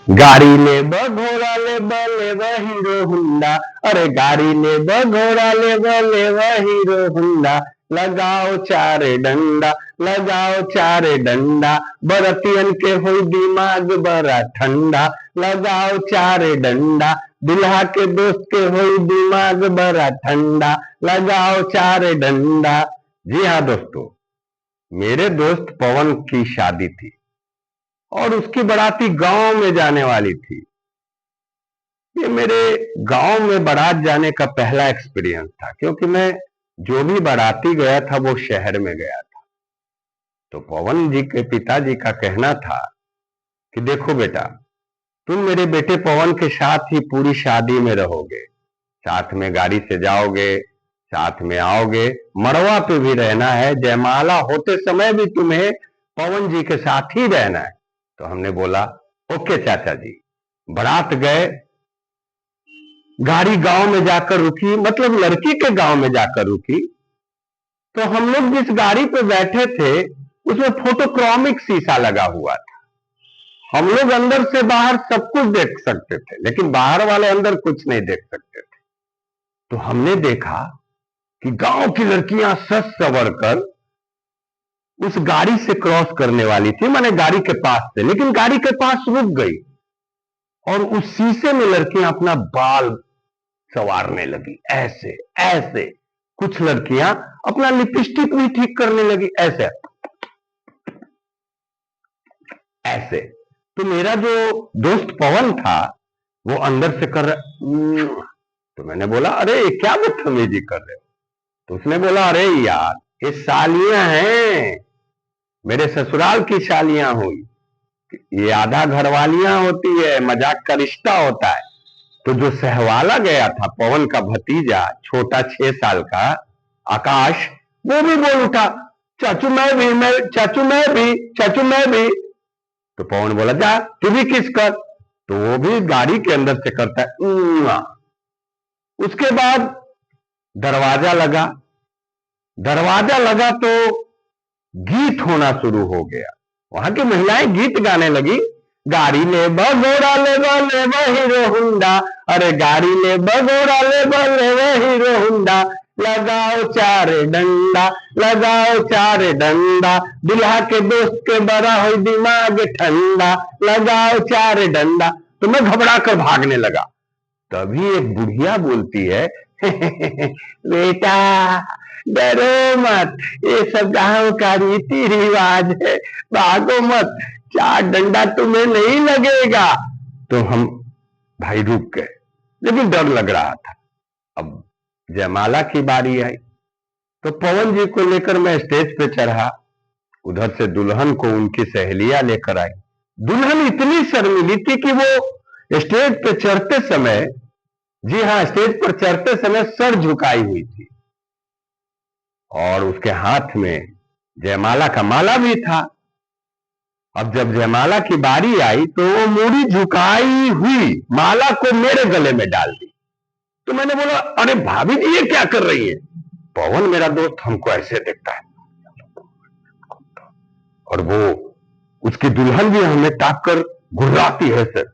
गाड़ी ले घोड़ा ले हीरो हुंडा। अरे गाड़ी ले घोड़ा ले हीरो हुंडा। लगाओ चारे डंडा, लगाओ चारे डंडा। बरतियन के हुई दिमाग बड़ा ठंडा। लगाओ चारे डंडा, दुल्हा के दोस्त के हुई दिमाग बड़ा ठंडा। लगाओ चारे डंडा। जी हाँ दोस्तों, मेरे दोस्त पवन की शादी थी और उसकी बाराती गांव में जाने वाली थी। ये मेरे गांव में बारात जाने का पहला एक्सपीरियंस था, क्योंकि मैं जो भी बाराती गया था वो शहर में गया था। तो पवन जी के पिताजी का कहना था कि देखो बेटा, तुम मेरे बेटे पवन के साथ ही पूरी शादी में रहोगे, साथ में गाड़ी से जाओगे, साथ में आओगे, मड़वा पे भी रहना है, जयमाला होते समय भी तुम्हें पवन जी के साथ ही रहना है। तो हमने बोला ओके चाचा जी। बारात गए, गाड़ी गांव में जाकर रुकी, मतलब लड़की के गांव में जाकर रुकी। तो हम लोग जिस गाड़ी पे बैठे थे उसमें फोटोक्रोमिक शीशा लगा हुआ था। हम लोग अंदर से बाहर सब कुछ देख सकते थे, लेकिन बाहर वाले अंदर कुछ नहीं देख सकते थे। तो हमने देखा कि गांव की लड़कियां सज सवर कर उस गाड़ी से क्रॉस करने वाली थी, माने गाड़ी के पास से, लेकिन गाड़ी के पास रुक गई और उस शीशे में लड़कियां अपना बाल संवारने लगी, ऐसे ऐसे। कुछ लड़कियां अपना लिपस्टिक भी ठीक करने लगी, ऐसे ऐसे। तो मेरा जो दोस्त पवन था वो अंदर से कर रहा। तो मैंने बोला अरे क्या बदतमीजी कर रहे हो? तो उसने बोला अरे यार, ये सालियां हैं, मेरे ससुराल की सालियां हुई, ये आधा घरवालियां होती है, मजाक का रिश्ता होता है। तो जो सहवाला गया था, पवन का भतीजा, छोटा 6 साल का आकाश, वो भी बोल उठा चाचू मैं भी, मैं चाचू मैं भी, चाचू मैं भी। तो पवन बोला जा तू भी किस कर। तो वो भी गाड़ी के अंदर से करता है। उसके बाद दरवाजा लगा। दरवाजा लगा तो गीत होना शुरू हो गया। वहां की महिलाएं गीत गाने लगी, गाड़ी ले घोड़ा ले हीरो हुंडा। अरे गाड़ी ले घोड़ा ले हीरो हुंडा। लगाओ चारे डंडा, लगाओ चारे डंडा। दुल्हा के दोस्त के बड़ा हो दिमाग ठंडा। लगाओ चारे डंडा। तो मैं घबरा कर भागने लगा। तभी एक बुढ़िया बोलती है बेटा डरो मत, ये सब गांव का रीति रिवाज है, भागो मत, चार डंडा तुम्हें नहीं लगेगा। तो हम भाई रुक गए, लेकिन डर लग रहा था। अब जयमाला की बारी आई तो पवन जी को लेकर मैं स्टेज पे चढ़ा। उधर से दुल्हन को उनकी सहेलियां लेकर आई। दुल्हन इतनी शर्मीली थी कि वो स्टेज पे चढ़ते समय, जी हाँ, स्टेज पर चढ़ते समय सर झुकाई हुई थी और उसके हाथ में जयमाला का माला भी था। अब जब जयमाला की बारी आई तो वो मूड़ी झुकाई हुई माला को मेरे गले में डाल दी। तो मैंने बोला अरे भाभी जी ये क्या कर रही है? पवन मेरा दोस्त हमको ऐसे देखता है और वो उसकी दुल्हन भी हमें ताक कर घुर्राती है सर।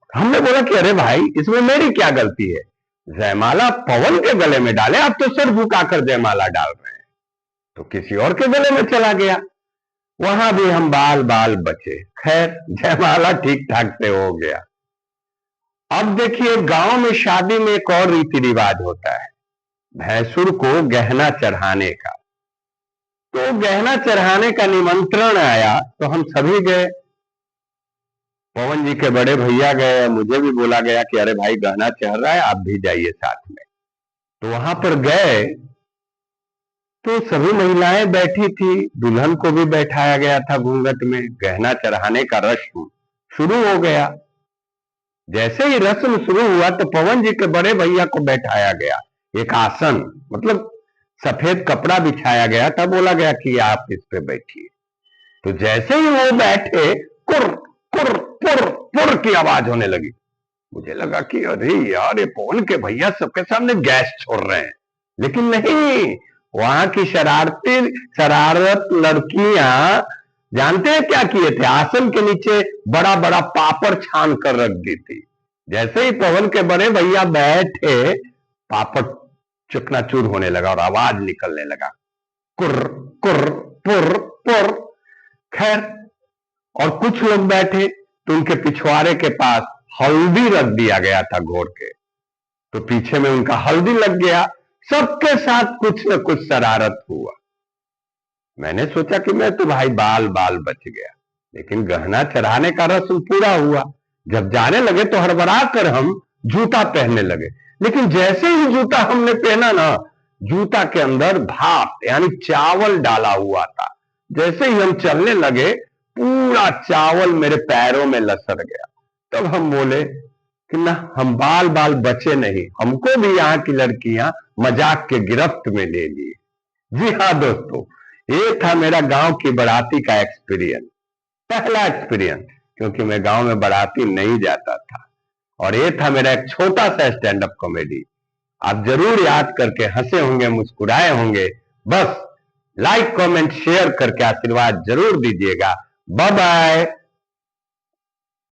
हमने बोला कि अरे भाई इसमें मेरी क्या गलती है, जयमाला पवन के गले में डाले, आप तो सर झुकाकर जयमाला डाल रहे हैं। तो किसी और के गले में चला गया। वहां भी हम बाल बाल बचे। खैर जयमाला ठीक ठाक से हो गया। अब देखिए, गांव में शादी में एक और रीति रिवाज होता है, भैंसुर को गहना चढ़ाने का। तो गहना चढ़ाने का निमंत्रण आया तो हम सभी गए। पवन जी के बड़े भैया गए, मुझे भी बोला गया कि अरे भाई गहना चढ़ रहा है, आप भी जाइए साथ में। तो वहां पर गए तो सभी महिलाएं बैठी थी, दुल्हन को भी बैठाया गया था घूंघट में। गहना चढ़ाने का रस्म शुरू हो गया। जैसे ही रस्म शुरू हुआ तो पवन जी के बड़े भैया को बैठाया गया, एक आसन, मतलब सफेद कपड़ा बिछाया गया था, बोला गया कि आप इस पे बैठिए। तो जैसे ही वो बैठे, कुर कुर पुर पुर की आवाज होने लगी। मुझे लगा कि अरे यार, ये पवन के भैया सबके सामने गैस छोड़ रहे हैं, लेकिन नहीं, वहां की शरारत लड़कियां जानते हैं क्या किए थे? आसन के नीचे बड़ा बड़ा पापड़ छान कर रख दी थी। जैसे ही पवन के बड़े भैया बैठे, पापड़ चकनाचूर होने लगा और आवाज निकलने लगा, कुर्र कुर्र पुर पुर। खैर, और कुछ लोग बैठे तो उनके पिछवाड़े के पास हल्दी रख दिया गया था घोर के, तो पीछे में उनका हल्दी लग गया। सबके साथ कुछ न कुछ शरारत हुआ। मैंने सोचा कि मैं तो भाई बाल बाल बच गया, लेकिन गहना चढ़ाने का रस्म पूरा हुआ। जब जाने लगे तो हड़बड़ा कर हम जूता पहनने लगे, लेकिन जैसे ही जूता हमने पहना ना, जूता के अंदर भाप यानी चावल डाला हुआ था। जैसे ही हम चलने लगे, पूरा चावल मेरे पैरों में लसर गया। तब हम बोले कि ना, हम बाल बाल बचे नहीं, हमको भी यहाँ की लड़कियां मजाक के गिरफ्त में ले ली। जी हाँ दोस्तों, ये था मेरा गांव की बाराती का एक्सपीरियंस, पहला एक्सपीरियंस, क्योंकि मैं गांव में बाराती नहीं जाता था। और ये था मेरा एक छोटा सा स्टैंड अप कॉमेडी। आप जरूर याद करके हंसे होंगे, मुस्कुराए होंगे। बस लाइक कमेंट शेयर करके आशीर्वाद जरूर दीजिएगा। Bye bye.